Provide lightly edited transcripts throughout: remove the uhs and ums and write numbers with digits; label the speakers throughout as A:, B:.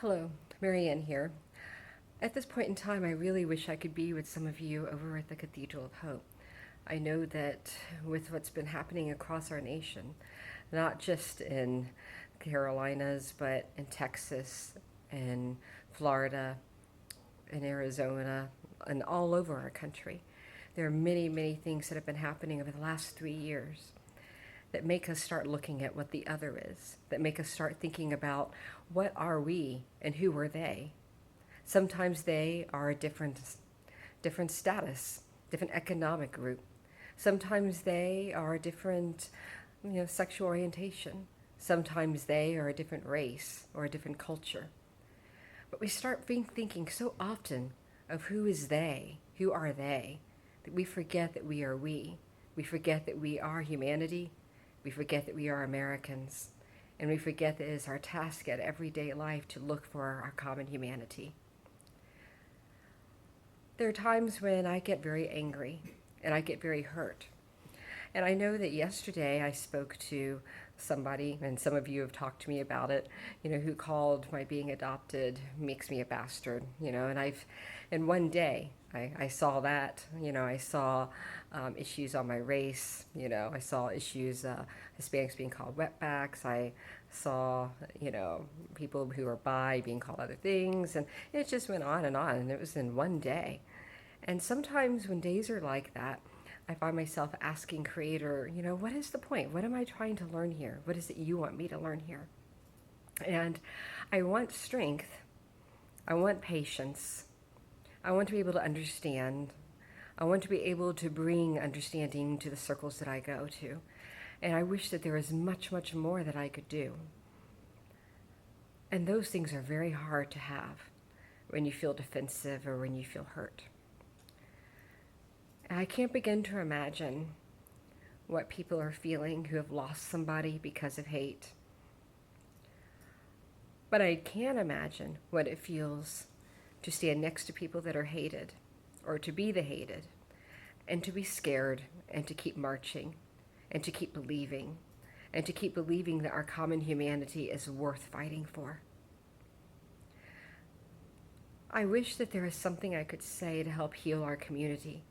A: Hello, Marianne here. At this point in time, I really wish I could be with some of you over at the Cathedral of Hope. I know that with what's been happening across our nation, not just in Carolinas, but in Texas and Florida and Arizona and all over our country, there are many, many things that have been happening over the last 3 years that make us start looking at what the other is, that make us start thinking about what are we and who are they. Sometimes they are a different status, different economic group. Sometimes they are a different, sexual orientation. Sometimes they are a different race or a different culture. But we start thinking so often of who is they, who are they, that we forget that we are we. We forget that we are humanity. We forget that we are Americans. And we forget that it is our task at everyday life to look for our common humanity. There are times when I get very angry and I get very hurt. And I know that yesterday I spoke to somebody, and some of you have talked to me about it, who called my being adopted makes me a bastard, and one day I saw that, I saw issues on my race, I saw issues, Hispanics being called wetbacks, I saw, people who are bi being called other things, and it just went on, and it was in one day. And sometimes when days are like that, I find myself asking Creator, what is the point? What am I trying to learn here? What is it you want me to learn here? And I want strength. I want patience. I want to be able to understand. I want to be able to bring understanding to the circles that I go to. And I wish that there was much, much more that I could do. And those things are very hard to have when you feel defensive or when you feel hurt. I can't begin to imagine what people are feeling who have lost somebody because of hate. But I can imagine what it feels to stand next to people that are hated, or to be the hated, and to be scared, and to keep marching, and to keep believing, and to keep believing that our common humanity is worth fighting for. I wish that there was something I could say to help heal our community.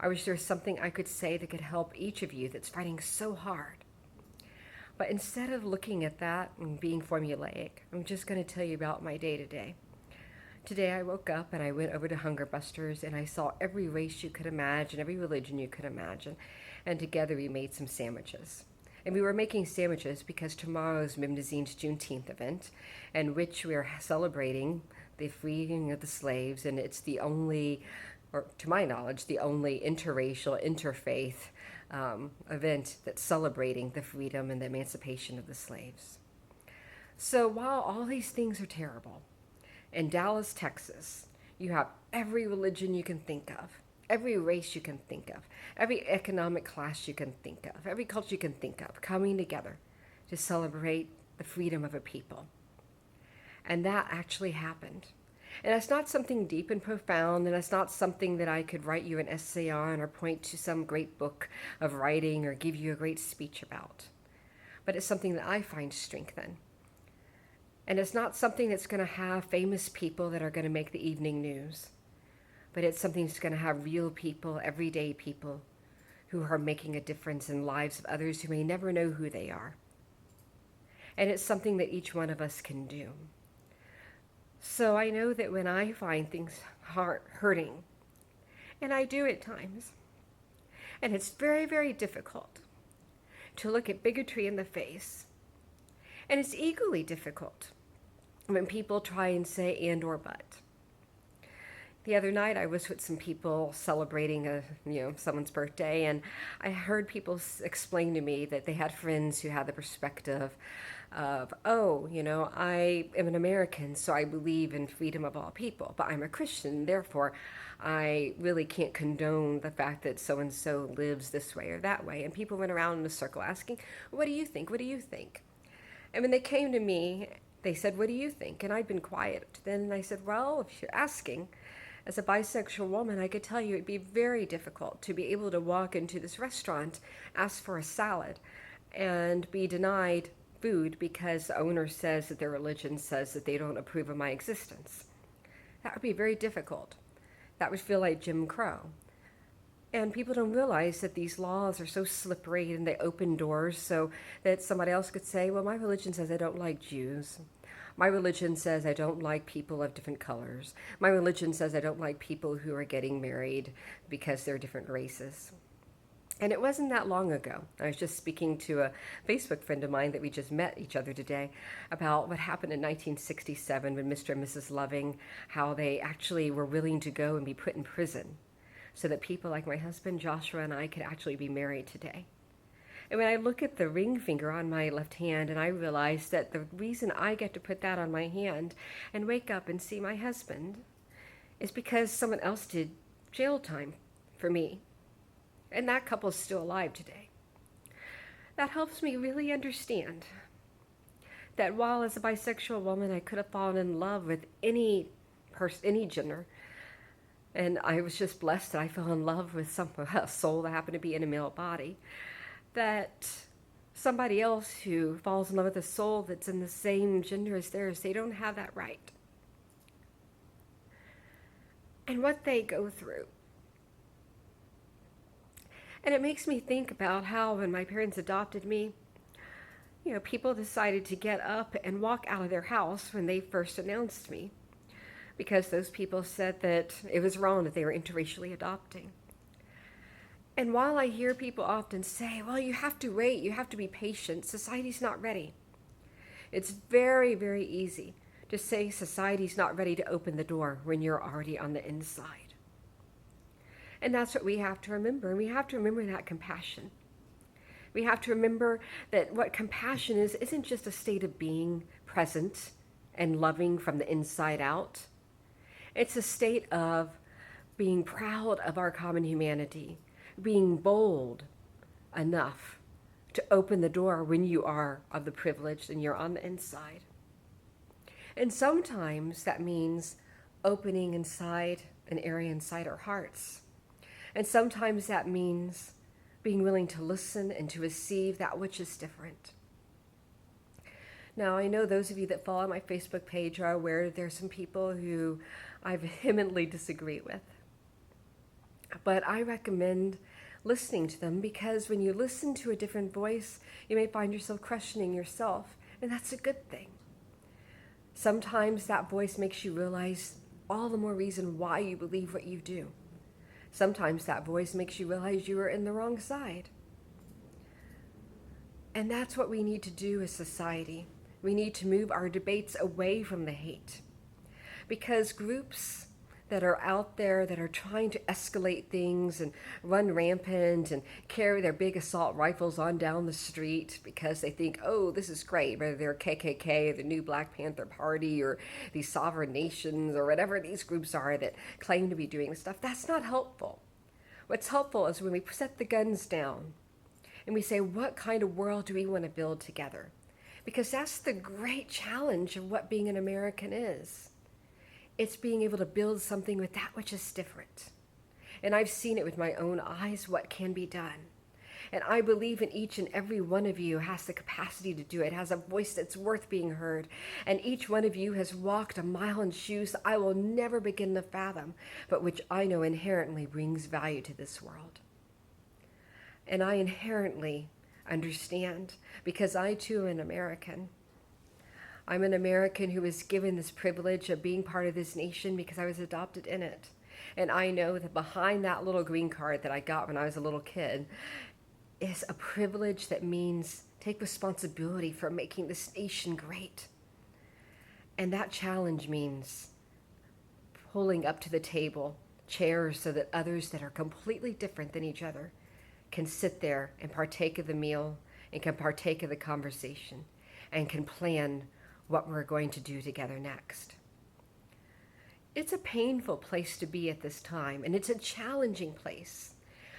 A: I wish there was something I could say that could help each of you that's fighting so hard. But instead of looking at that and being formulaic, I'm just going to tell you about my day-to-day. Today I woke up and I went over to Hunger Busters and I saw every race you could imagine, every religion you could imagine, and together we made some sandwiches. And we were making sandwiches because tomorrow is Mimnazine's Juneteenth event, in which we are celebrating the freeing of the slaves, and it's the only, or to my knowledge, the only interracial, interfaith event that's celebrating the freedom and the emancipation of the slaves. So while all these things are terrible, in Dallas, Texas, you have every religion you can think of, every race you can think of, every economic class you can think of, every culture you can think of coming together to celebrate the freedom of a people. And that actually happened. And it's not something deep and profound, and it's not something that I could write you an essay on or point to some great book of writing or give you a great speech about. But it's something that I find strength in. And it's not something that's going to have famous people that are going to make the evening news. But it's something that's going to have real people, everyday people, who are making a difference in lives of others who may never know who they are. And it's something that each one of us can do. So I know that when I find things hurting, and I do at times, and it's very, very difficult to look at bigotry in the face, and it's equally difficult when people try and say and or but. The other night I was with some people celebrating someone's birthday, and I heard people explain to me that they had friends who had the perspective of, I am an American, so I believe in freedom of all people, but I'm a Christian, therefore I really can't condone the fact that so-and-so lives this way or that way. And people went around in a circle asking, what do you think? What do you think? And when they came to me, they said, what do you think? And I'd been quiet. Then I said, well, if you're asking, as a bisexual woman, I could tell you it'd be very difficult to be able to walk into this restaurant, ask for a salad, and be denied food because the owner says that their religion says that they don't approve of my existence. That would be very difficult. That would feel like Jim Crow. And people don't realize that these laws are so slippery and they open doors so that somebody else could say, well, my religion says I don't like Jews. My religion says I don't like people of different colors. My religion says I don't like people who are getting married because they're different races. And it wasn't that long ago. I was just speaking to a Facebook friend of mine that we just met each other today about what happened in 1967 when Mr. and Mrs. Loving, how they actually were willing to go and be put in prison so that people like my husband Joshua and I could actually be married today. And when I look at the ring finger on my left hand, and I realize that the reason I get to put that on my hand and wake up and see my husband is because someone else did jail time for me. And that couple's still alive today. That helps me really understand that while as a bisexual woman I could have fallen in love with any person, any gender, and I was just blessed that I fell in love with a soul that happened to be in a male body, that somebody else who falls in love with a soul that's in the same gender as theirs, they don't have that right. And what they go through. And it makes me think about how when my parents adopted me, people decided to get up and walk out of their house when they first announced me, because those people said that it was wrong that they were interracially adopting. And while I hear people often say, well, you have to wait, you have to be patient, society's not ready. It's very, very easy to say society's not ready to open the door when you're already on the inside. And that's what we have to remember. And we have to remember that compassion. We have to remember that what compassion is isn't just a state of being present and loving from the inside out. It's a state of being proud of our common humanity, being bold enough to open the door when you are of the privileged and you're on the inside. And sometimes that means opening inside an area inside our hearts. And sometimes that means being willing to listen and to receive that which is different. Now, I know those of you that follow my Facebook page are aware that there are some people who I vehemently disagree with. But I recommend listening to them, because when you listen to a different voice, you may find yourself questioning yourself, and that's a good thing. Sometimes that voice makes you realize all the more reason why you believe what you do. Sometimes that voice makes you realize you are in the wrong side. And that's what we need to do as society. We need to move our debates away from the hate. Because groups that are out there that are trying to escalate things and run rampant and carry their big assault rifles on down the street because they think, oh, this is great, whether they're KKK, the new Black Panther Party, or these sovereign nations, or whatever these groups are that claim to be doing this stuff, that's not helpful. What's helpful is when we set the guns down and we say, what kind of world do we want to build together? Because that's the great challenge of what being an American is. It's being able to build something with that which is different. And I've seen it with my own eyes, what can be done. And I believe in each and every one of you has the capacity to do it, has a voice that's worth being heard. And each one of you has walked a mile in shoes I will never begin to fathom, but which I know inherently brings value to this world. And I inherently understand, because I too am an American. I'm an American who was given this privilege of being part of this nation because I was adopted in it. And I know that behind that little green card that I got when I was a little kid is a privilege that means take responsibility for making this nation great. And that challenge means pulling up to the table chairs so that others that are completely different than each other can sit there and partake of the meal and can partake of the conversation and can plan what we're going to do together next. It's a painful place to be at this time, and it's a challenging place.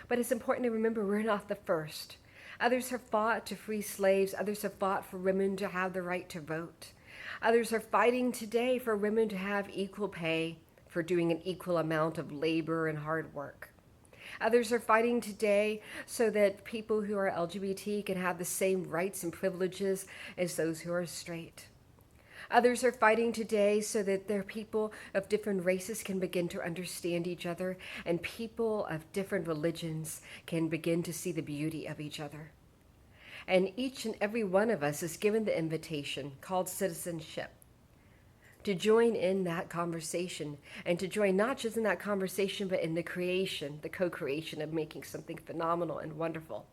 A: But it's important to remember we're not the first. Others have fought to free slaves. Others have fought for women to have the right to vote. Others are fighting today for women to have equal pay for doing an equal amount of labor and hard work. Others are fighting today so that people who are LGBT can have the same rights and privileges as those who are straight. Others are fighting today so that their people of different races can begin to understand each other, and people of different religions can begin to see the beauty of each other. And each and every one of us is given the invitation called citizenship to join in that conversation, and to join not just in that conversation, but in the creation, the co-creation of making something phenomenal and wonderful.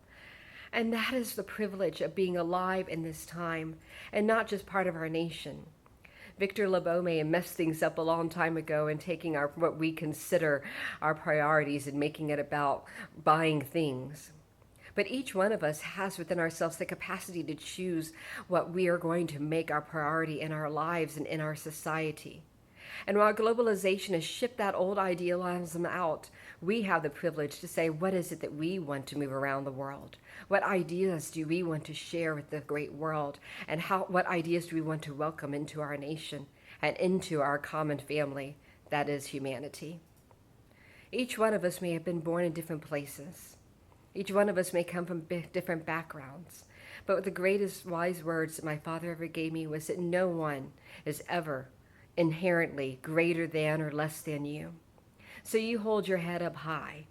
A: And that is the privilege of being alive in this time and not just part of our nation. Victor Lebeau may have messed things up a long time ago and taking what we consider our priorities and making it about buying things. But each one of us has within ourselves the capacity to choose what we are going to make our priority in our lives and in our society. And while globalization has shipped that old idealism out, we have the privilege to say, what is it that we want to move around the world? What ideas do we want to share with the great world? And what ideas do we want to welcome into our nation and into our common family, that is humanity? Each one of us may have been born in different places. Each one of us may come from different backgrounds. But the greatest wise words that my father ever gave me was that no one is ever inherently greater than or less than you. So you hold your head up high.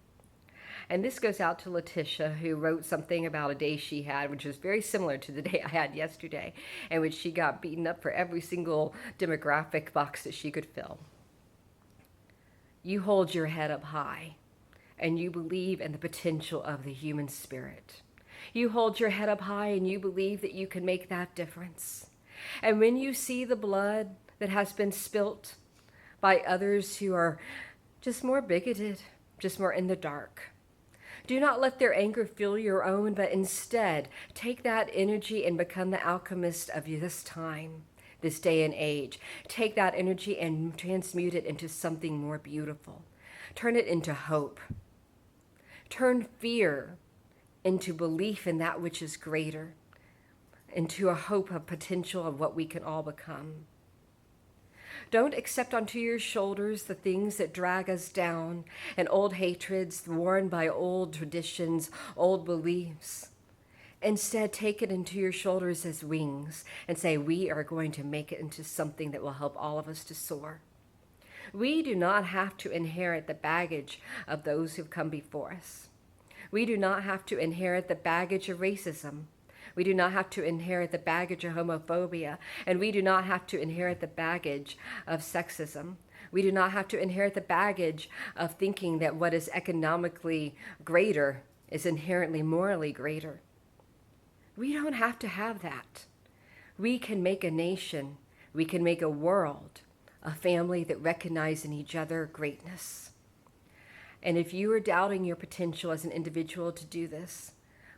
A: And this goes out to Letitia, who wrote something about a day she had, which was very similar to the day I had yesterday, in which she got beaten up for every single demographic box that she could fill. You hold your head up high, and you believe in the potential of the human spirit. You hold your head up high, and you believe that you can make that difference. And when you see the blood that has been spilt by others who are just more bigoted, just more in the dark, do not let their anger fuel your own, but instead take that energy and become the alchemist of this time, this day and age. Take that energy and transmute it into something more beautiful. Turn it into hope. Turn fear into belief in that which is greater, into a hope of potential of what we can all become. Don't accept onto your shoulders the things that drag us down and old hatreds worn by old traditions, old beliefs. Instead, take it into your shoulders as wings and say, we are going to make it into something that will help all of us to soar. We do not have to inherit the baggage of those who've come before us. We do not have to inherit the baggage of racism. We do not have to inherit the baggage of homophobia, and we do not have to inherit the baggage of sexism. We do not have to inherit the baggage of thinking that what is economically greater is inherently morally greater. We don't have to have that. We can make a nation, we can make a world, a family that recognizes in each other greatness. And if you are doubting your potential as an individual to do this,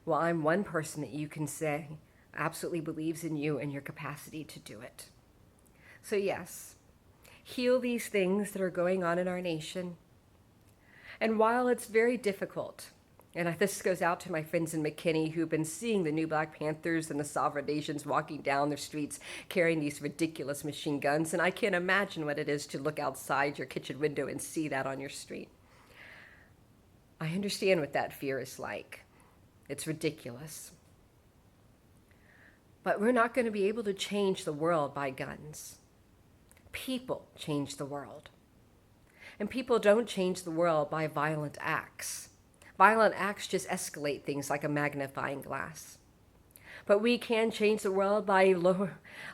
A: well, I'm one person that you can say absolutely believes in you and your capacity to do it. So yes, heal these things that are going on in our nation. And while it's very difficult, and this goes out to my friends in McKinney who've been seeing the new Black Panthers and the sovereign nations walking down their streets carrying these ridiculous machine guns, and I can't imagine what it is to look outside your kitchen window and see that on your street. I understand what that fear is like. It's ridiculous. But we're not going to be able to change the world by guns. People change the world. And people don't change the world by violent acts. Violent acts just escalate things like a magnifying glass. But we can change the world by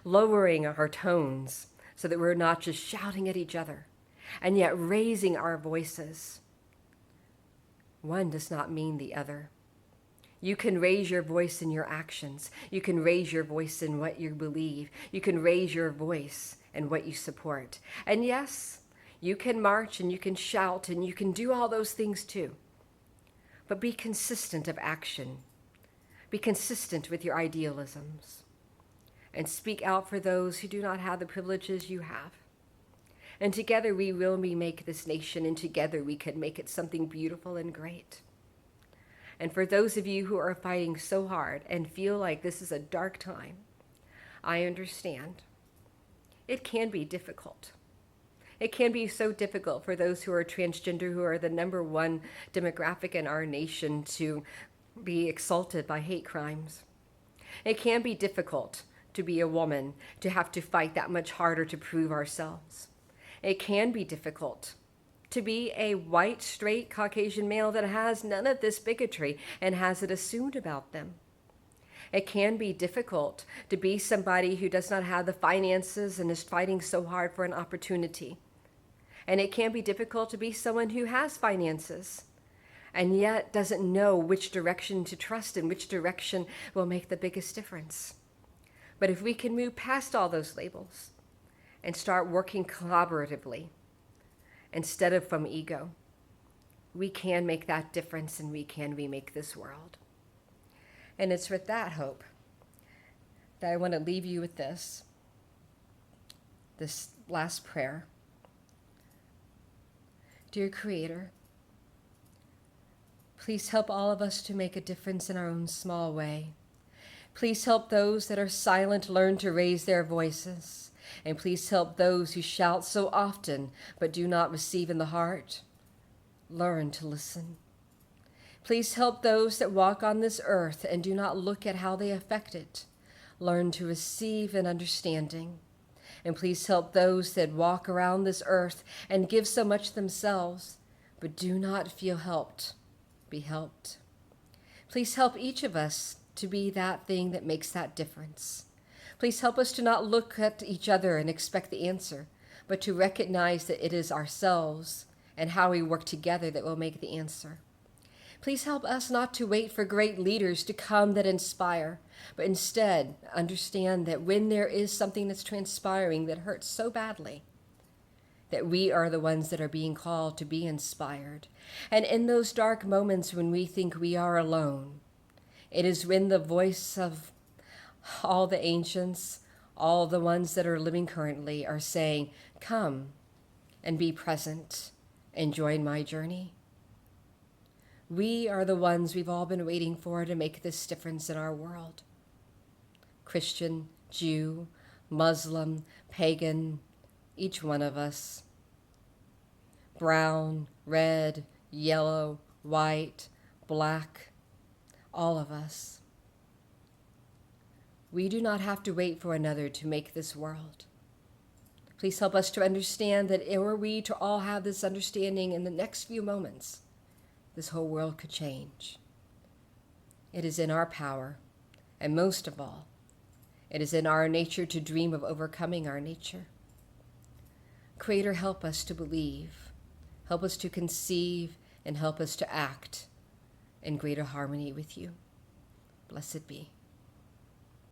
A: lowering our tones so that we're not just shouting at each other and yet raising our voices. One does not mean the other. You can raise your voice in your actions. You can raise your voice in what you believe. You can raise your voice in what you support. And yes, you can march and you can shout and you can do all those things too. But be consistent of action. Be consistent with your idealisms. And speak out for those who do not have the privileges you have. And together we will remake this nation, and together we can make it something beautiful and great. And for those of you who are fighting so hard and feel like this is a dark time, I understand. It can be difficult. It can be so difficult for those who are transgender, who are the number one demographic in our nation, to be exalted by hate crimes. It can be difficult to be a woman, to have to fight that much harder to prove ourselves. It can be difficult to be a white, straight, Caucasian male that has none of this bigotry and has it assumed about them. It can be difficult to be somebody who does not have the finances and is fighting so hard for an opportunity. And it can be difficult to be someone who has finances and yet doesn't know which direction to trust and which direction will make the biggest difference. But if we can move past all those labels and start working collaboratively instead of from ego, we can make that difference and we can remake this world. And it's with that hope that I want to leave you with this last prayer. Dear Creator, please help all of us to make a difference in our own small way. Please help those that are silent learn to raise their voices. And please help those who shout so often but do not receive in the heart learn to listen. Please help those that walk on this earth and do not look at how they affect it learn to receive an understanding. And please help those that walk around this earth and give so much themselves, but do not feel helped, be helped. Please help each of us to be that thing that makes that difference. Please help us to not look at each other and expect the answer, but to recognize that it is ourselves and how we work together that will make the answer. Please help us not to wait for great leaders to come that inspire, but instead understand that when there is something that's transpiring that hurts so badly, that we are the ones that are being called to be inspired. And in those dark moments when we think we are alone, it is when the voice of all the ancients, all the ones that are living currently, are saying, come and be present and join my journey. We are the ones we've all been waiting for to make this difference in our world. Christian, Jew, Muslim, pagan, each one of us. Brown, red, yellow, white, black, all of us. We do not have to wait for another to make this world. Please help us to understand that were we to all have this understanding in the next few moments, this whole world could change. It is in our power, and most of all, it is in our nature to dream of overcoming our nature. Creator, help us to believe, help us to conceive, and help us to act in greater harmony with you. Blessed be.